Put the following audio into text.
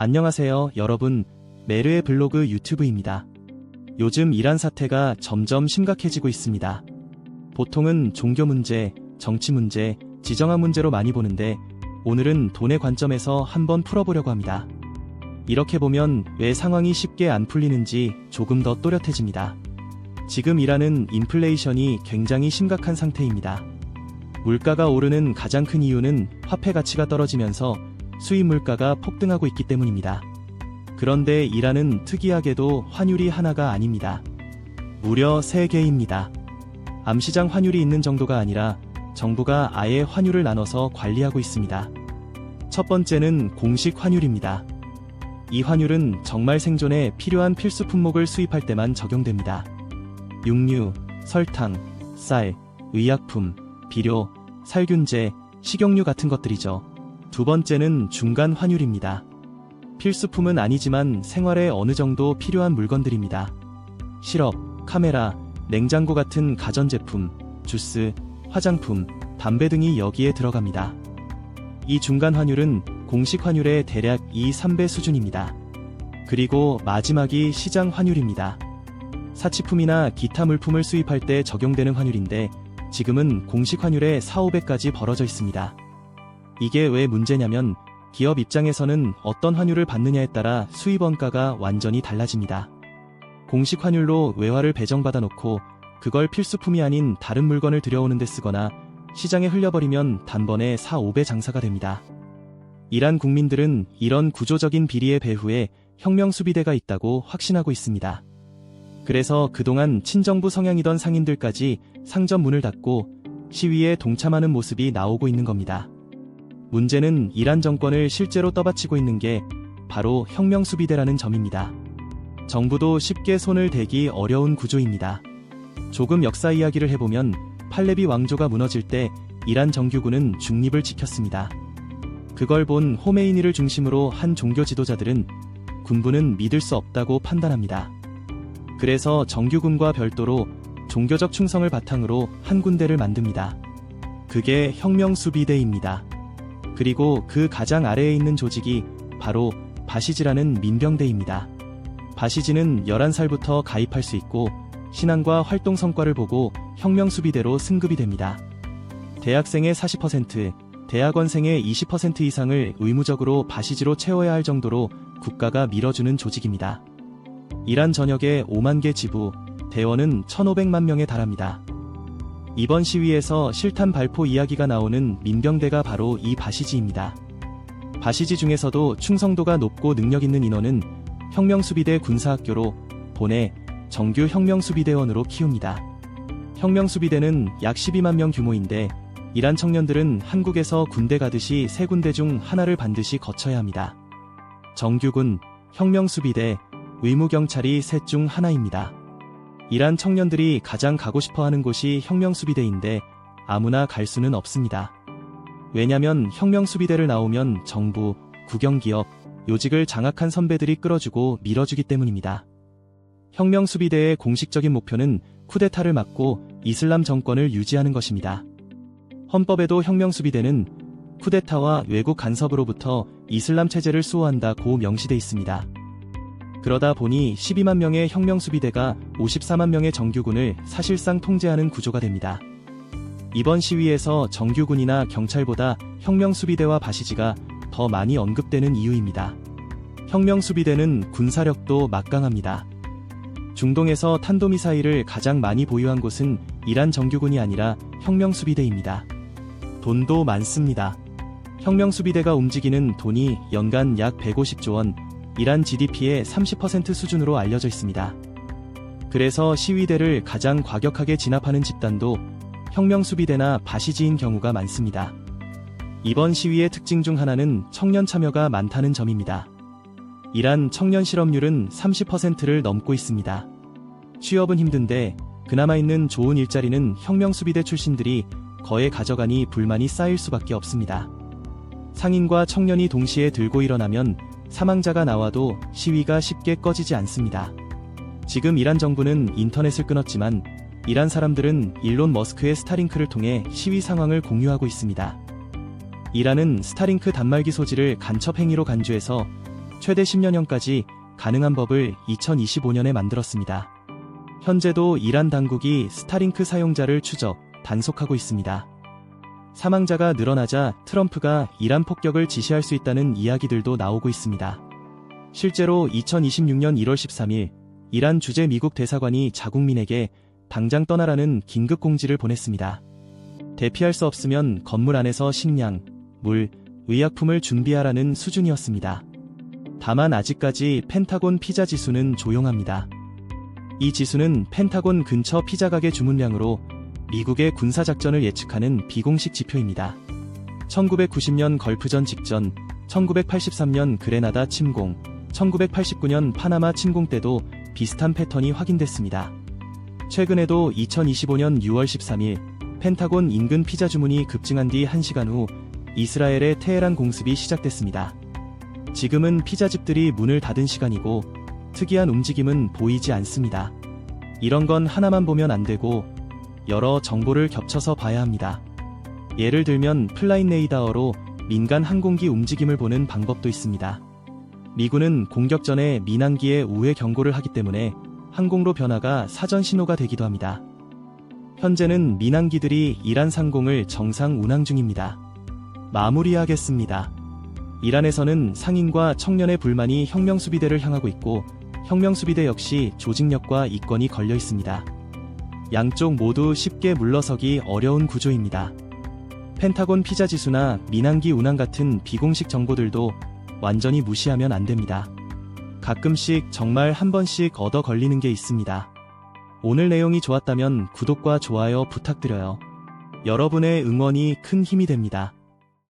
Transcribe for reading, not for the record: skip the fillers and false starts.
안녕하세요, 여러분. 메르의 블로그 유튜브입니다. 요즘 이란 사태가 점점 심각해지고 있습니다. 보통은 종교 문제, 정치 문제, 지정학 문제로 많이 보는데 오늘은 돈의 관점에서 한번 풀어보려고 합니다. 이렇게 보면 왜 상황이 쉽게 안 풀리는지 조금 더 또렷해집니다. 지금 이란은 인플레이션이 굉장히 심각한 상태입니다. 물가가 오르는 가장 큰 이유는 화폐 가치가 떨어지면서 수입 물가가 폭등하고 있기 때문입니다. 그런데 이란은 특이하게도 환율이 하나가 아닙니다. 무려 3개입니다. 암시장 환율이 있는 정도가 아니라 정부가 아예 환율을 나눠서 관리하고 있습니다. 첫 번째는 공식 환율입니다. 이 환율은 정말 생존에 필요한 필수 품목을 수입할 때만 적용됩니다. 육류, 설탕, 쌀, 의약품, 비료, 살균제, 식용유 같은 것들이죠. 두 번째는 중간 환율입니다. 필수품은 아니지만 생활에 어느 정도 필요한 물건들입니다. 시럽, 카메라, 냉장고 같은 가전제품, 주스, 화장품, 담배 등이 여기에 들어갑니다. 이 중간 환율은 공식 환율의 대략 2~3배 수준입니다. 그리고 마지막이 시장 환율입니다. 사치품이나 기타 물품을 수입할 때 적용되는 환율인데 지금은 공식 환율의 4~5배까지 벌어져 있습니다. 이게 왜 문제냐면 기업 입장에서는 어떤 환율을 받느냐에 따라 수입 원가가 완전히 달라집니다. 공식 환율로 외화를 배정받아 놓고 그걸 필수품이 아닌 다른 물건을 들여오는 데 쓰거나 시장에 흘려버리면 단번에 4~5배 장사가 됩니다. 이란 국민들은 이런 구조적인 비리의 배후에 혁명수비대가 있다고 확신하고 있습니다. 그래서 그동안 친정부 성향이던 상인들까지 상점 문을 닫고 시위에 동참하는 모습이 나오고 있는 겁니다. 문제는 이란 정권을 실제로 떠받치고 있는 게 바로 혁명수비대라는 점입니다. 정부도 쉽게 손을 대기 어려운 구조입니다. 조금 역사 이야기를 해보면 팔레비 왕조가 무너질 때 이란 정규군은 중립을 지켰습니다. 그걸 본 호메이니를 중심으로 한 종교 지도자들은 군부는 믿을 수 없다고 판단합니다. 그래서 정규군과 별도로 종교적 충성을 바탕으로 한 군대를 만듭니다. 그게 혁명수비대입니다. 그리고 그 가장 아래에 있는 조직이 바로 바시지라는 민병대입니다. 바시지는 11살부터 가입할 수 있고 신앙과 활동 성과를 보고 혁명수비대로 승급이 됩니다. 대학생의 40%, 대학원생의 20% 이상을 의무적으로 바시지로 채워야 할 정도로 국가가 밀어주는 조직입니다. 이란 전역에 5만 개 지부, 대원은 1,500만 명에 달합니다. 이번 시위에서 실탄 발포 이야기가 나오는 민병대가 바로 이 바시지입니다. 바시지 중에서도 충성도가 높고 능력 있는 인원은 혁명수비대 군사학교로 보내 정규 혁명수비대원으로 키웁니다. 혁명수비대는 약 12만 명 규모인데 이란 청년들은 한국에서 군대 가듯이 3군데 중 하나를 반드시 거쳐야 합니다. 정규군, 혁명수비대, 의무경찰이 셋 중 하나입니다. 이란 청년들이 가장 가고 싶어하는 곳이 혁명수비대인데 아무나 갈 수는 없습니다. 왜냐면 혁명수비대를 나오면 정부, 국영기업, 요직을 장악한 선배들이 끌어주고 밀어주기 때문입니다. 혁명수비대의 공식적인 목표는 쿠데타를 막고 이슬람 정권을 유지하는 것입니다. 헌법에도 혁명수비대는 쿠데타와 외국 간섭으로부터 이슬람 체제를 수호한다고 명시돼 있습니다. 그러다 보니 12만 명의 혁명수비대가 54만 명의 정규군을 사실상 통제하는 구조가 됩니다. 이번 시위에서 정규군이나 경찰보다 혁명수비대와 바시지가 더 많이 언급되는 이유입니다. 혁명수비대는 군사력도 막강합니다. 중동에서 탄도미사일을 가장 많이 보유한 곳은 이란 정규군이 아니라 혁명수비대입니다. 돈도 많습니다. 혁명수비대가 움직이는 돈이 연간 약 150조 원, 이란 GDP의 30% 수준으로 알려져 있습니다. 그래서 시위대를 가장 과격하게 진압하는 집단도 혁명수비대나 바시지인 경우가 많습니다. 이번 시위의 특징 중 하나는 청년 참여가 많다는 점입니다. 이란 청년 실업률은 30%를 넘고 있습니다. 취업은 힘든데 그나마 있는 좋은 일자리는 혁명수비대 출신들이 거의 가져가니 불만이 쌓일 수밖에 없습니다. 상인과 청년이 동시에 들고 일어나면 사망자가 나와도 시위가 쉽게 꺼지지 않습니다. 지금 이란 정부는 인터넷을 끊었지만 이란 사람들은 일론 머스크의 스타링크를 통해 시위 상황을 공유하고 있습니다. 이란은 스타링크 단말기 소지를 간첩 행위로 간주해서 최대 10년형까지 가능한 법을 2025년에 만들었습니다. 현재도 이란 당국이 스타링크 사용자를 추적, 단속하고 있습니다. 사망자가 늘어나자 트럼프가 이란 폭격을 지시할 수 있다는 이야기들도 나오고 있습니다. 실제로 2026년 1월 13일 이란 주재 미국 대사관이 자국민에게 당장 떠나라는 긴급 공지를 보냈습니다. 대피할 수 없으면 건물 안에서 식량, 물, 의약품을 준비하라는 수준이었습니다. 다만 아직까지 펜타곤 피자 지수는 조용합니다. 이 지수는 펜타곤 근처 피자 가게 주문량으로 미국의 군사작전을 예측하는 비공식 지표입니다. 1990년 걸프전 직전, 1983년 그레나다 침공, 1989년 파나마 침공 때도 비슷한 패턴이 확인됐습니다. 최근에도 2025년 6월 13일 펜타곤 인근 피자 주문이 급증한 뒤 1시간 후 이스라엘의 테헤란 공습이 시작됐습니다. 지금은 피자집들이 문을 닫은 시간이고 특이한 움직임은 보이지 않습니다. 이런 건 하나만 보면 안 되고 여러 정보를 겹쳐서 봐야 합니다. 예를 들면 플라잇 레이더로 민간 항공기 움직임을 보는 방법도 있습니다. 미군은 공격 전에 민항기에 우회 경고를 하기 때문에 항공로 변화가 사전 신호가 되기도 합니다. 현재는 민항기들이 이란 상공을 정상 운항 중입니다. 마무리하겠습니다. 이란에서는 상인과 청년의 불만이 혁명수비대를 향하고 있고 혁명수비대 역시 조직력과 이권이 걸려 있습니다. 양쪽 모두 쉽게 물러서기 어려운 구조입니다. 펜타곤 피자 지수나 민항기 운항 같은 비공식 정보들도 완전히 무시하면 안 됩니다. 가끔씩 정말 한 번씩 얻어 걸리는 게 있습니다. 오늘 내용이 좋았다면 구독과 좋아요 부탁드려요. 여러분의 응원이 큰 힘이 됩니다.